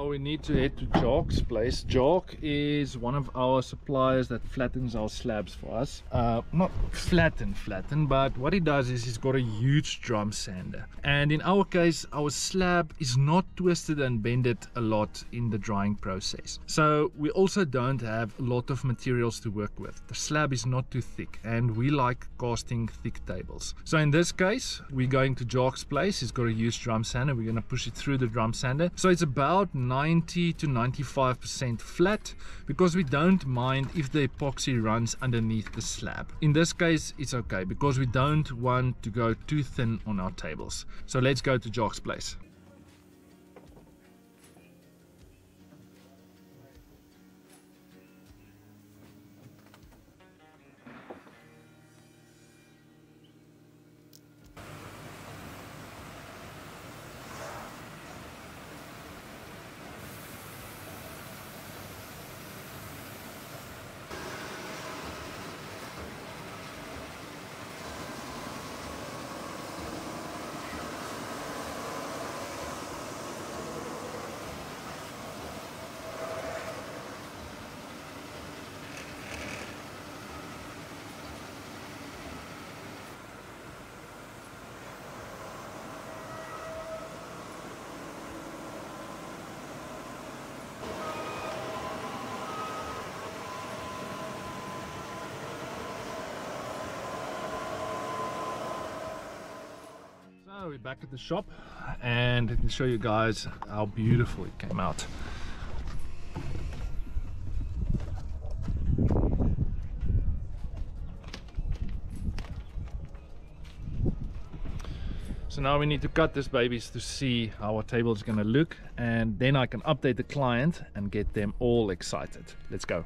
Now we need to head to Jock's place. Jock is one of our suppliers that flattens our slabs for us. Not flatten, but what he does is he's got a huge drum sander. And in our case, our slab is not twisted and bended a lot in the drying process. So we also don't have a lot of materials to work with. The slab is not too thick and we like casting thick tables. So in this case, we're going to Jock's place. He's got a huge drum sander. We're going to push it through the drum sander. So it's about 90 to 95% flat because we don't mind if the epoxy runs underneath the slab. In this case, it's okay because we don't want to go too thin on our tables. So let's go to Jock's place. So we're back at the shop and let me show you guys how beautiful it came out. So now we need to cut this babies to see how our table is going to look, and then I can update the client and get them all excited. Let's go.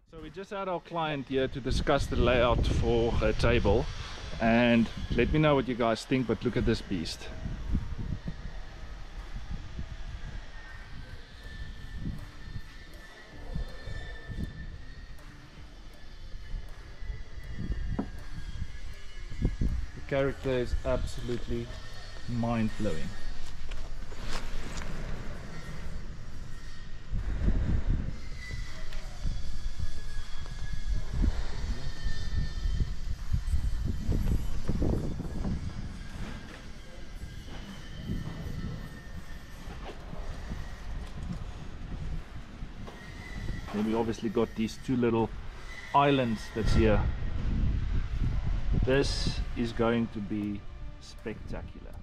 So we just had our client here to discuss the layout for a table, and let me know what you guys think, but look at this beast. The character is absolutely mind-blowing. Then we obviously got these two little islands that's here. This is going to be spectacular.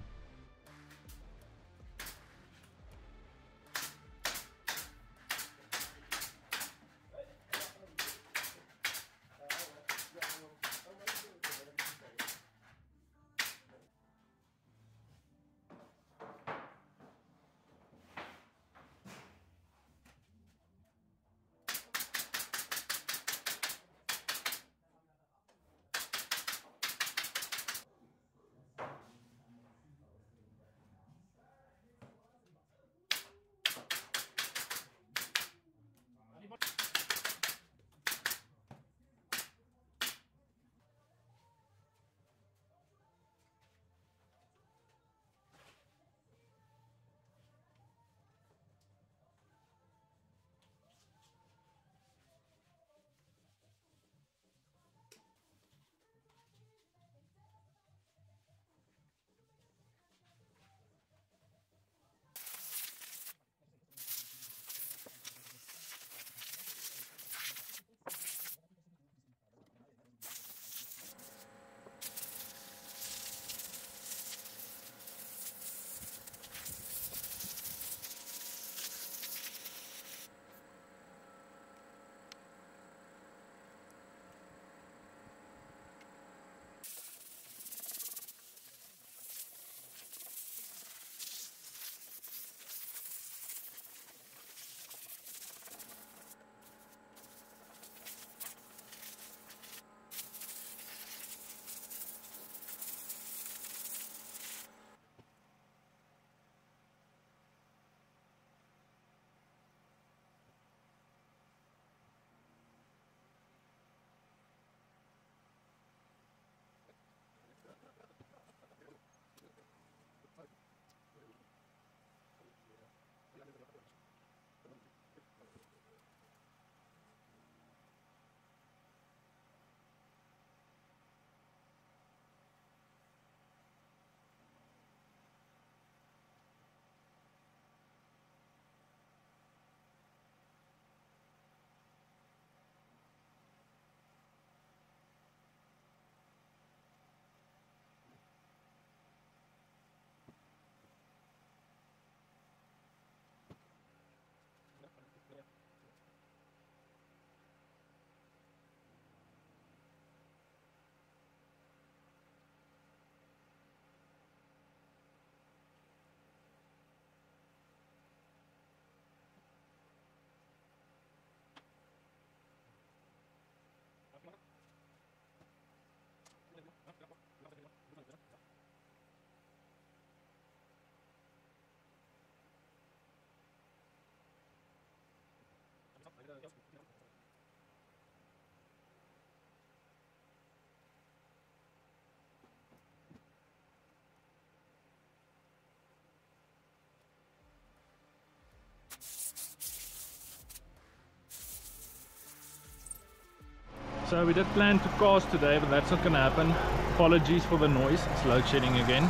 So we did plan to cast today, but that's not gonna happen. Apologies for the noise, it's load shedding again.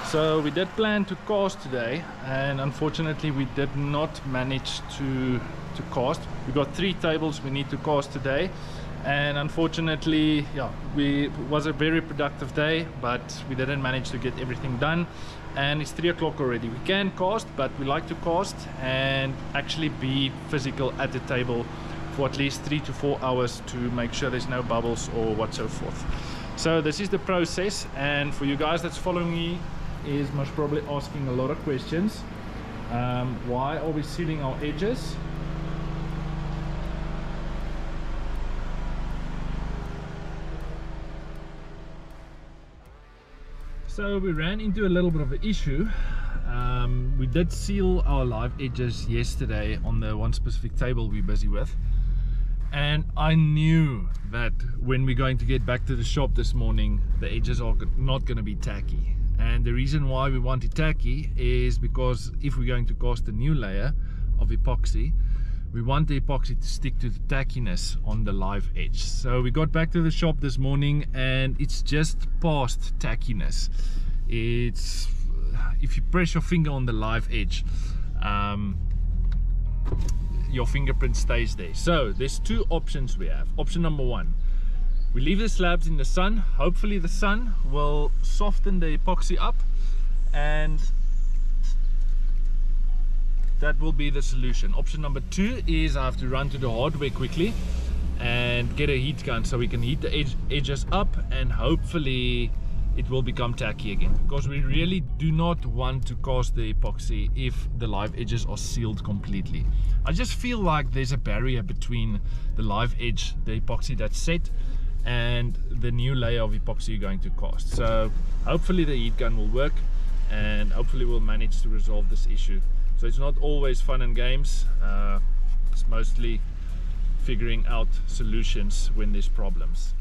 So we did plan to cast today, and unfortunately we did not manage to cast. We got 3 tables we need to cast today, and unfortunately, yeah, it was a very productive day, but we didn't manage to get everything done. And it's 3 o'clock already. We can cast, but we like to cast and actually be physical at the table for at least 3 to 4 hours to make sure there's no bubbles or what so forth. So this is the process, and for you guys that's following me is most probably asking a lot of questions. Why are we sealing our edges? So we ran into a little bit of an issue. We did seal our live edges yesterday on the one specific table we're busy with, and I knew that when we're going to get back to the shop this morning, the edges are not going to be tacky. And the reason why we want it tacky is because if we're going to cast a new layer of epoxy, we want the epoxy to stick to the tackiness on the live edge. So we got back to the shop this morning and it's just past tackiness. It's, if you press your finger on the live edge, your fingerprint stays there. So there's two options we have. Option number one, we leave the slabs in the sun. Hopefully the sun will soften the epoxy up, and that will be the solution. Option number two is I have to run to the hardware quickly and get a heat gun so we can heat the edges up, and hopefully it will become tacky again, because we really do not want to cast the epoxy if the live edges are sealed completely. I just feel like there's a barrier between the live edge, the epoxy that's set, and the new layer of epoxy you're going to cast. So hopefully the heat gun will work, and hopefully we'll manage to resolve this issue. So it's not always fun and games, it's mostly figuring out solutions when there's problems.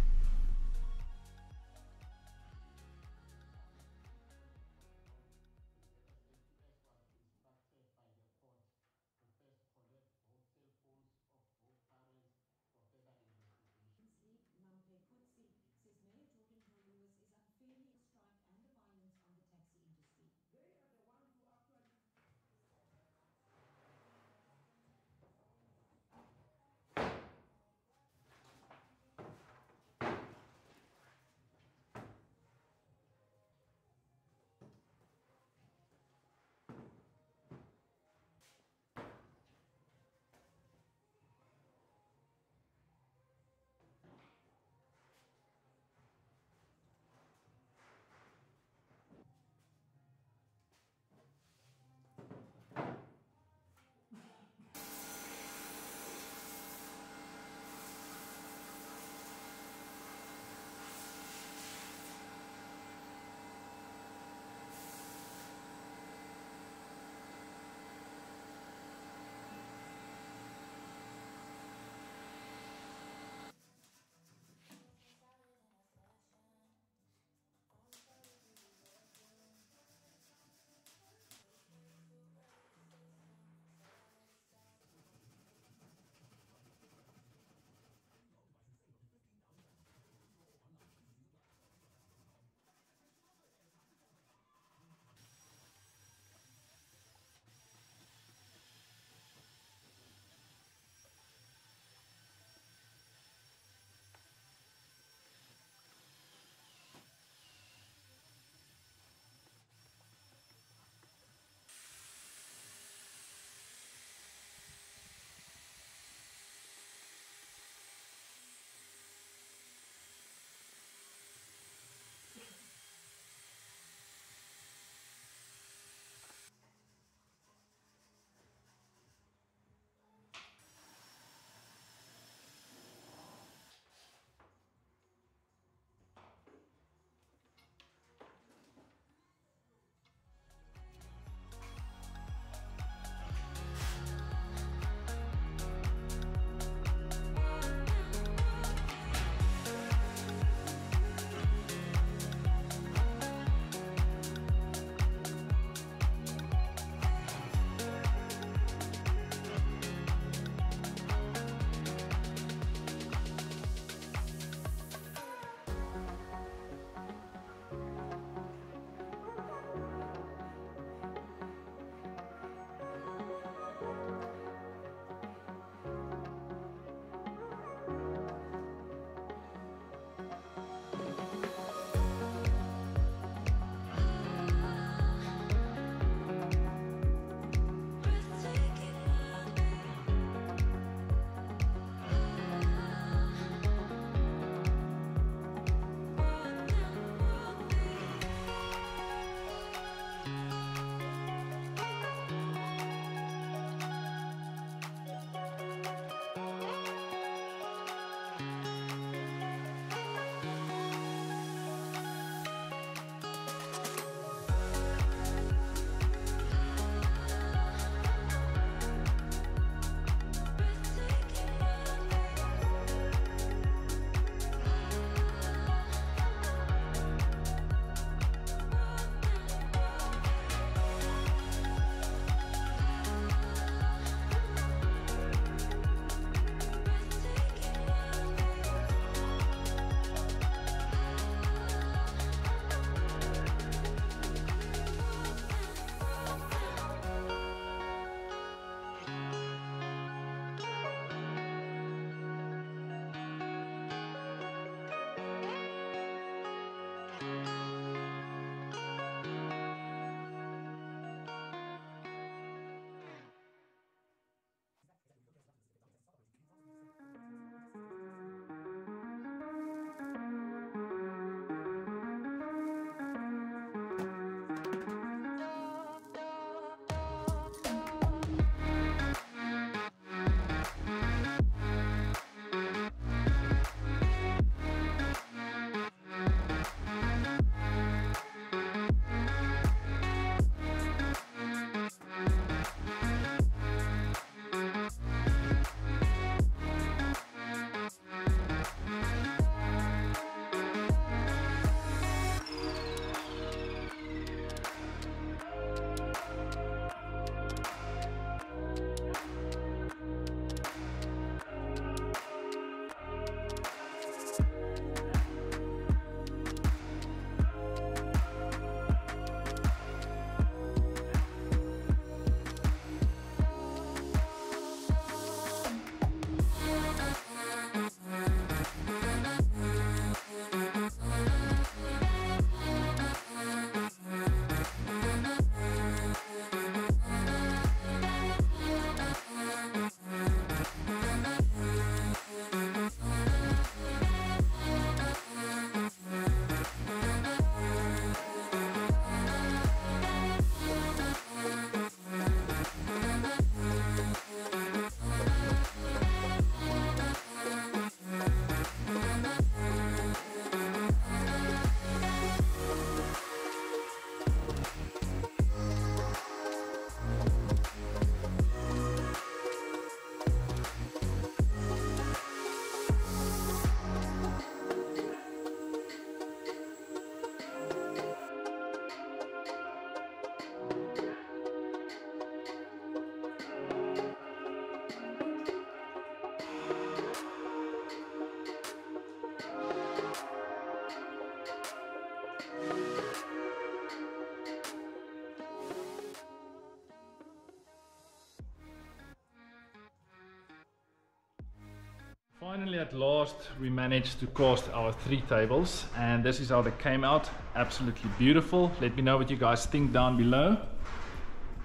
Finally, at last, we managed to cast our 3 tables, and this is how they came out. Absolutely beautiful. Let me know what you guys think down below.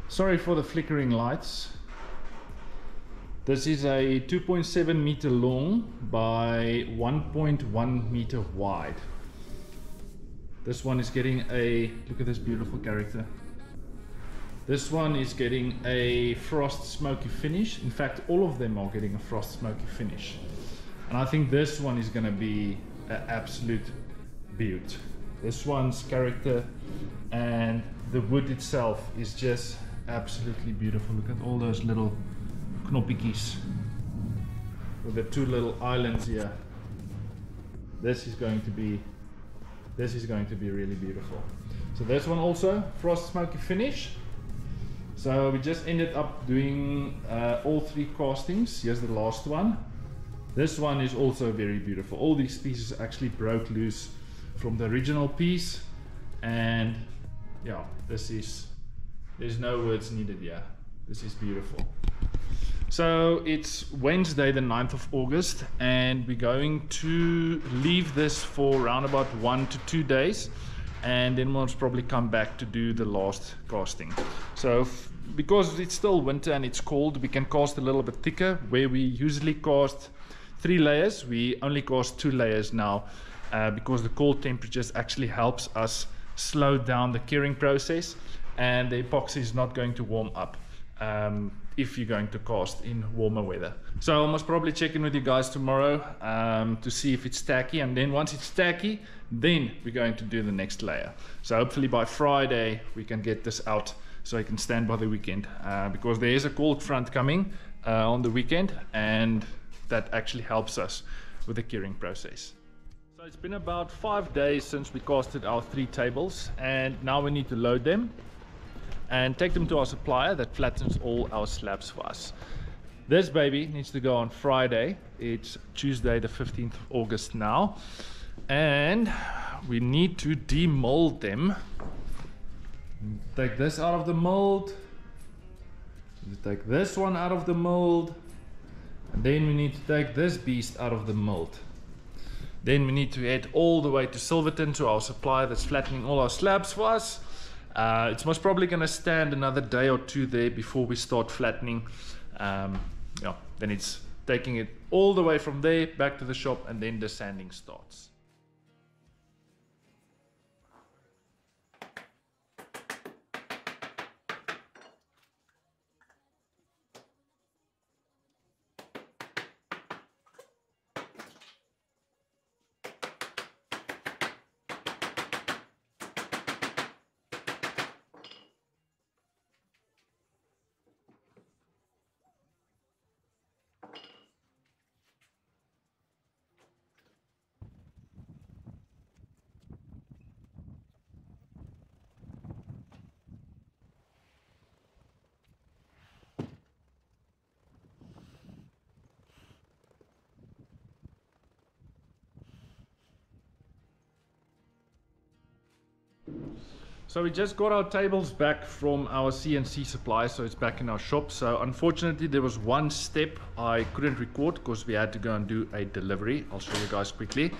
Sorry for the flickering lights. This is a 2.7 meter long by 1.1 meter wide. This one is getting a, look at this beautiful character. This one is getting a frost smoky finish. In fact, all of them are getting a frost smoky finish. And I think this one is going to be an absolute beaut. This one's character and the wood itself is just absolutely beautiful. Look at all those little knoppies with the 2 little islands here. This is going to be really beautiful. So this one also frost smoky finish. So we just ended up doing all 3 castings. Here's the last one. This one is also very beautiful. All these pieces actually broke loose from the original piece, and yeah, there's no words needed here. This is beautiful. So it's Wednesday the 9th of August, and we're going to leave this for around about 1 to 2 days, and then we'll probably come back to do the last casting. So because it's still winter and it's cold, we can cast a little bit thicker. Where we usually cast 3 layers, we only cast 2 layers now, because the cold temperatures actually helps us slow down the curing process, and the epoxy is not going to warm up if you're going to cast in warmer weather. So I must probably check in with you guys tomorrow to see if it's tacky, and then once it's tacky, then we're going to do the next layer. So hopefully by Friday we can get this out so I can stand by the weekend, because there is a cold front coming on the weekend, and that actually helps us with the curing process. So it's been about 5 days since we casted our 3 tables, and now we need to load them and take them to our supplier that flattens all our slabs for us. This baby needs to go on Friday. It's Tuesday the 15th of August now, and we need to demold them. Take this out of the mold, take this one out of the mold, and then we need to take this beast out of the mold. Then we need to head all the way to Silverton to our supplier that's flattening all our slabs for us. It's most probably going to stand another day or 2 there before we start flattening. Yeah, then it's taking it all the way from there back to the shop, and then the sanding starts. So we just got our tables back from our CNC supplier, so it's back in our shop. So unfortunately there was one step I couldn't record because we had to go and do a delivery. I'll show you guys quickly.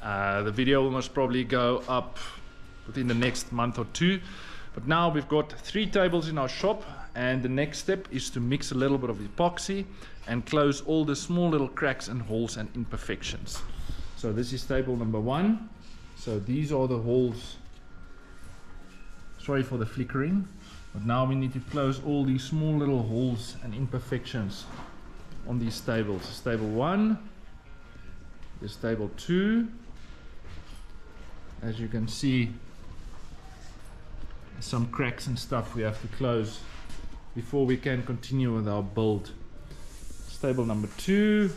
The video will most probably go up within the next month or 2. But now we've got 3 tables in our shop, and the next step is to mix a little bit of epoxy and close all the small little cracks and holes and imperfections. So this is table number 1. So these are the holes. Sorry for the flickering, but now we need to close all these small little holes and imperfections on these tables. This is table 1, this is table 2. As you can see, some cracks and stuff we have to close before we can continue with our build. It's table number 2,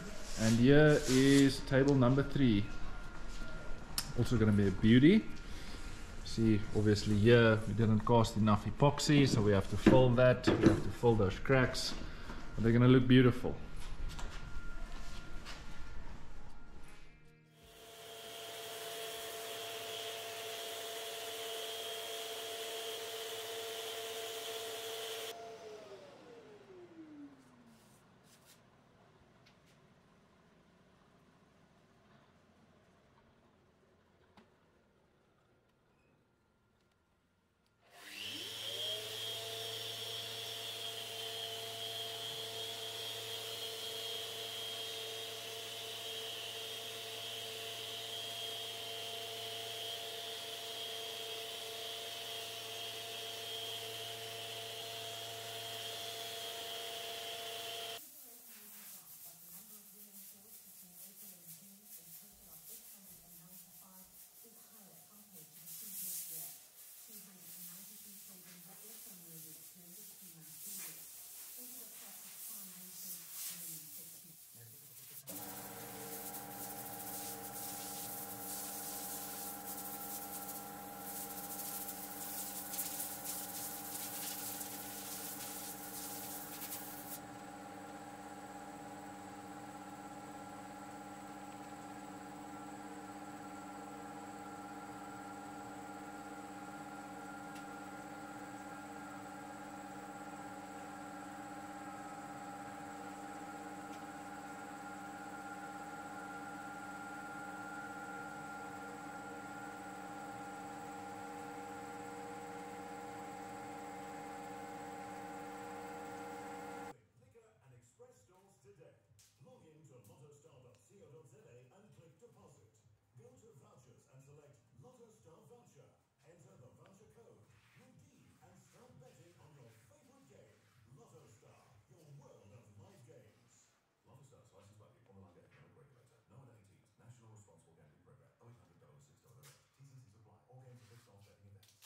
and here is table number 3. Also going to be a beauty. See, obviously here we didn't cast enough epoxy, so we have to fill that. We have to fill those cracks, but they're going to look beautiful. to lottostar.co.za and click deposit. Go to vouchers and select Lottostar voucher. Enter the voucher code, redeem and start betting on your favorite game. Lottostar, your world of live games. Lottostar, licensed by the Online Economic Regulator. No other 18s. National Responsible Gambling Program. $800 $6. TCC supply. All games are fixed off betting events.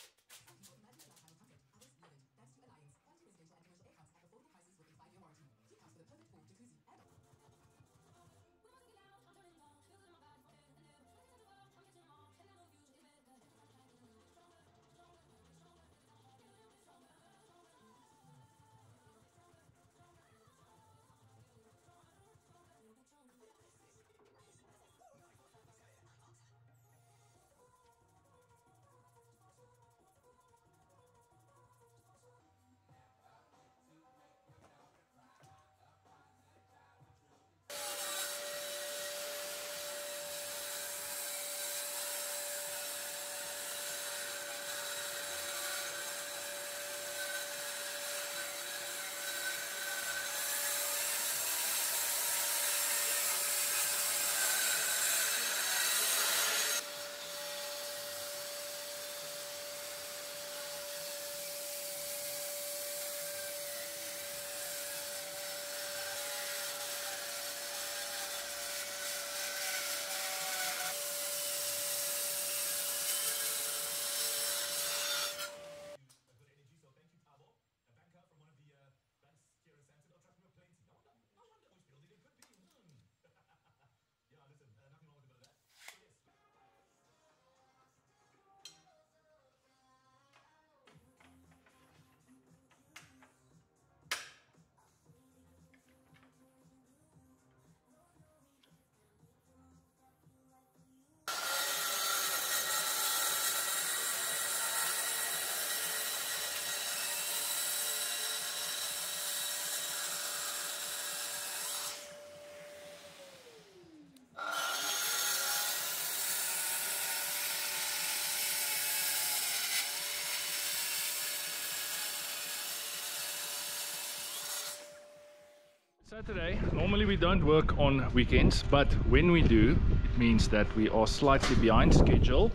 Saturday, normally we don't work on weekends, but when we do, it means that we are slightly behind schedule,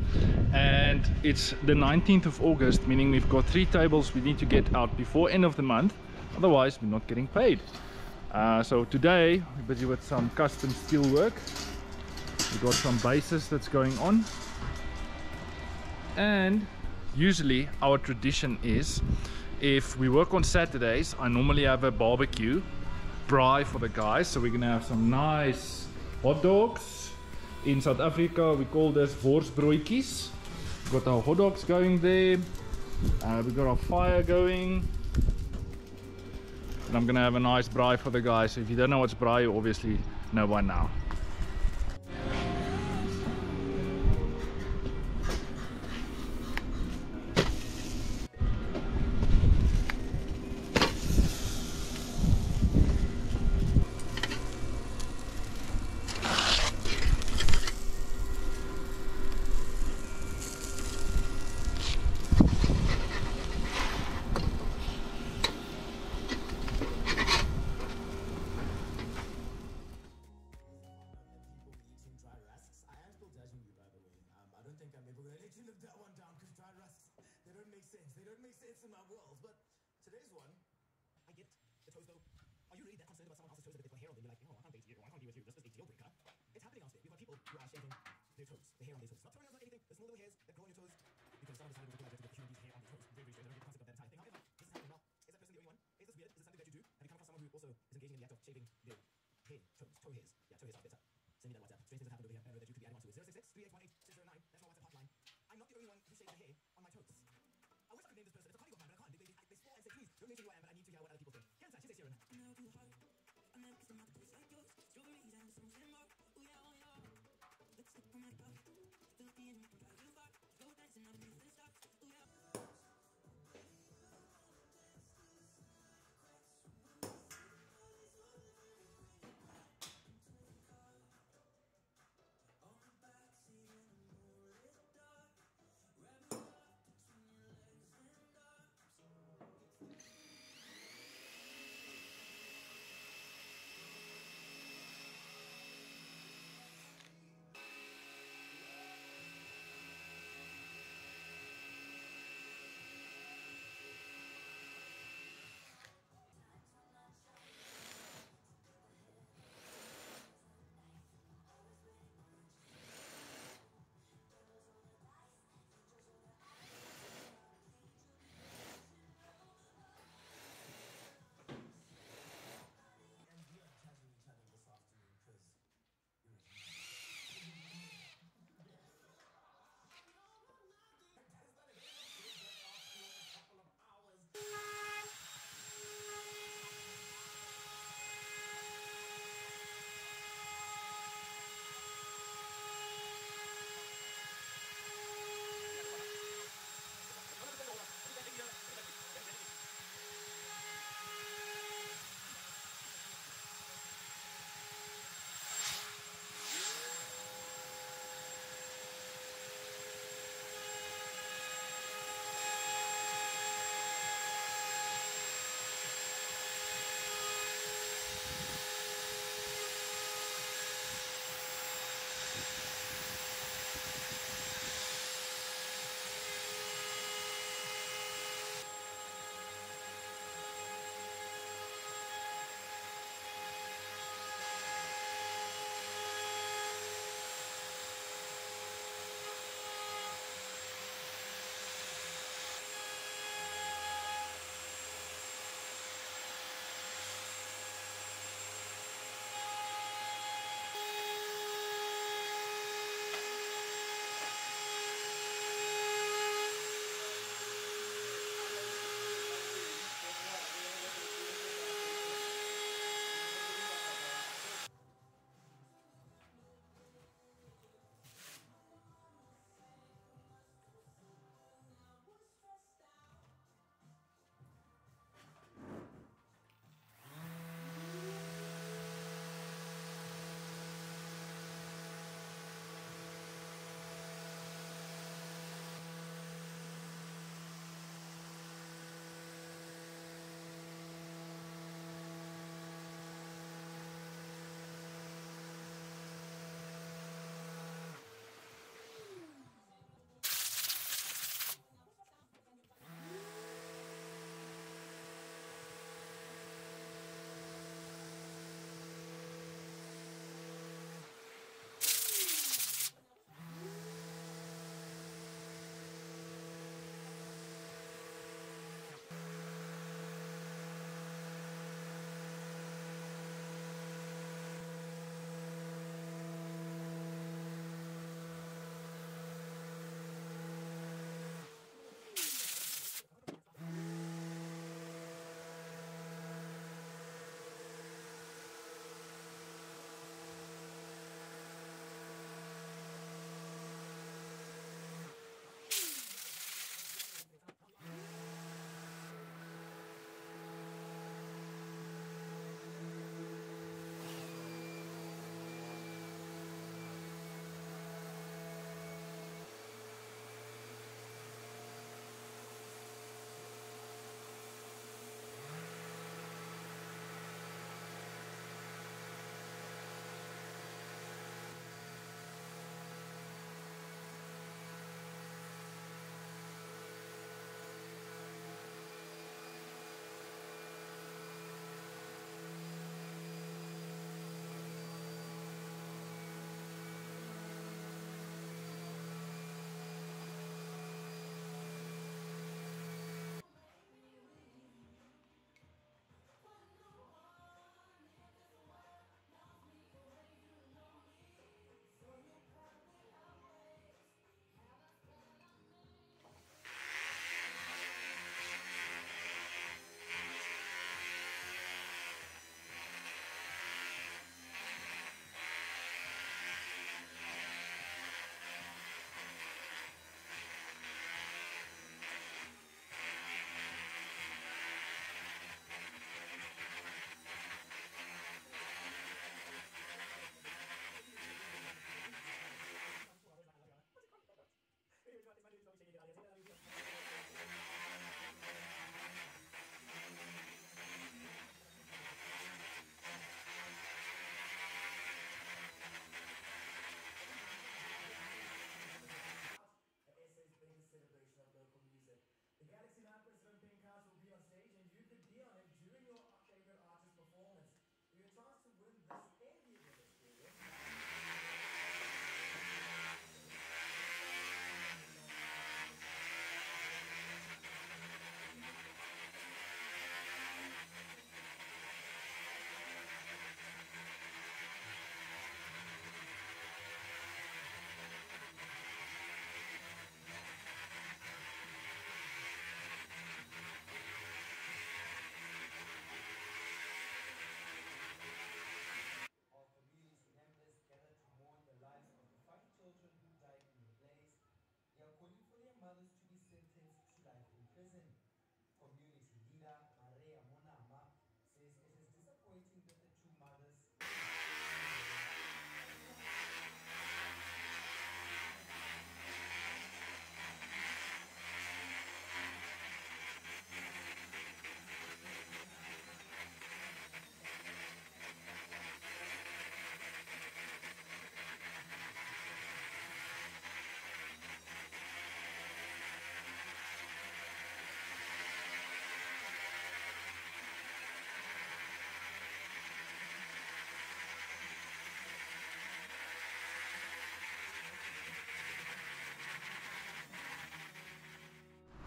and it's the 19th of August, meaning we've got 3 tables we need to get out before end of the month, otherwise we're not getting paid. So today we're busy with some custom steel work. We've got some bases that's going on, and usually our tradition is, if we work on Saturdays, I normally have a barbecue braai for the guys. So we're gonna have some nice hot dogs. In South Africa we call this worsbroodjies. We've got our hot dogs going there, we've got our fire going, and I'm gonna have a nice braai for the guys. So if you don't know what's braai, you obviously know by now. In my world, but today's one, I get the toes though. Are you really that concerned about someone else's toes that they've got hair on them? You're like, oh, I can't date you, I can't be with you. This is a deal breaker. It's happening out there. We've got people who are shaving their toes, the hair on their toes. Not toenails, not anything. The small little hairs that grow on your toes because someone decided to get human hair on their toes. Very, very strange. I don't get the concept of that entire thing. However, this is happening now. Is that person the only one? Is this weird? Is this something that you do? Have you come across someone who also is engaging in the act of shaving their hair, toes, toe hairs? Yeah, toe hairs are better. Send me that WhatsApp. Strange things have happened over here. I know that you could be adding on to it. 066-3818-609. That's my WhatsApp hotline. I'm not the only one who shaves the hair on my toes. I wish I could name this person. It's a colleague of mine, but I can't. They swore and say, please, don't mention who I am, but I need to hear what other people think. Get in touch. She's Sharon.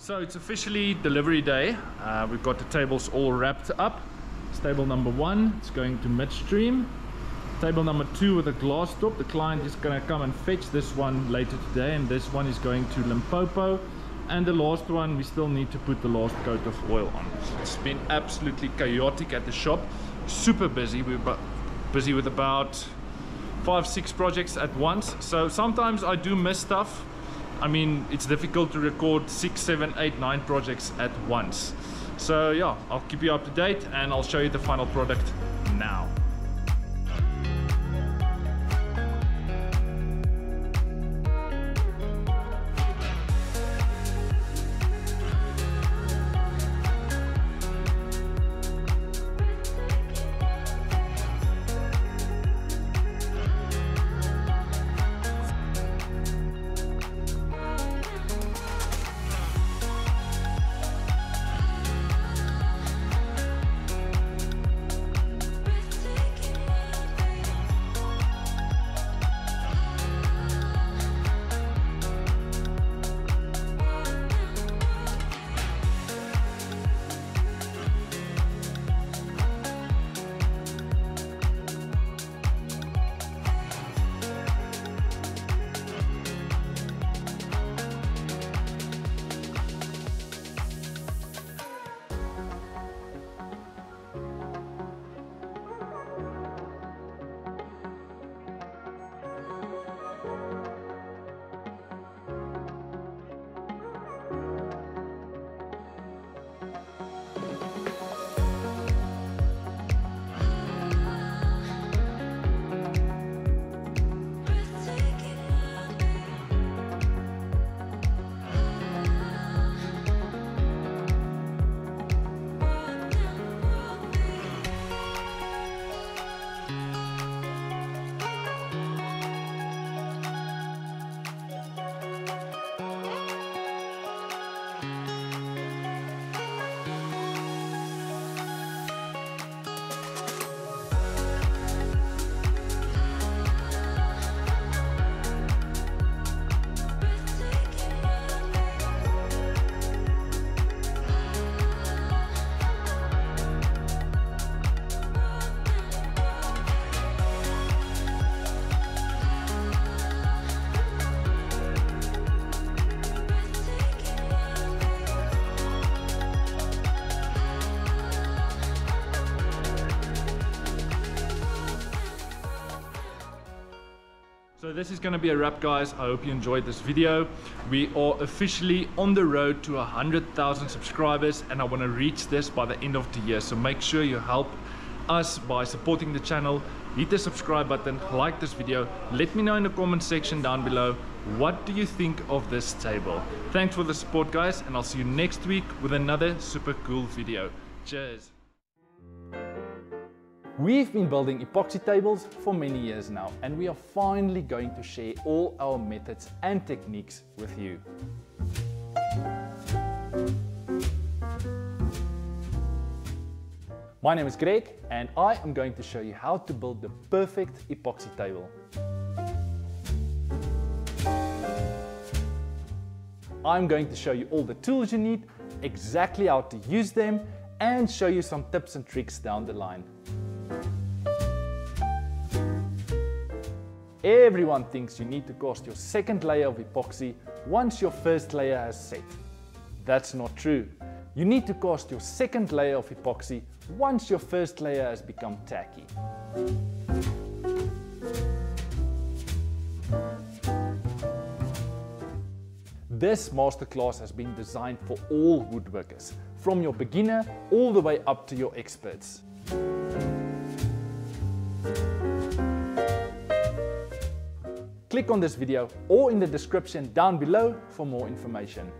So it's officially delivery day. We've got the tables all wrapped up. It's table number 1, it's going to midstream. Table number 2 with a glass top, the client is going to come and fetch this one later today, and this one is going to Limpopo. And the last one, we still need to put the last coat of oil on. It's been absolutely chaotic at the shop, super busy. We're busy with about 5-6 projects at once, so sometimes I do miss stuff. I mean, it's difficult to record 6, 7, 8, 9 projects at once. So yeah, I'll keep you up to date and I'll show you the final product now. So this is going to be a wrap, guys. I hope you enjoyed this video. We are officially on the road to 100,000 subscribers, and I want to reach this by the end of the year. So make sure you help us by supporting the channel. Hit the subscribe button, like this video. Let me know in the comment section down below, what do you think of this table? Thanks for the support, guys, and I'll see you next week with another super cool video. Cheers. We've been building epoxy tables for many years now, and we are finally going to share all our methods and techniques with you. My name is Greg, and I am going to show you how to build the perfect epoxy table. I'm going to show you all the tools you need, exactly how to use them, and show you some tips and tricks down the line. Everyone thinks you need to cast your second layer of epoxy once your first layer has set. That's not true. You need to cast your second layer of epoxy once your first layer has become tacky. This masterclass has been designed for all woodworkers, from your beginner all the way up to your experts. Click on this video or in the description down below for more information.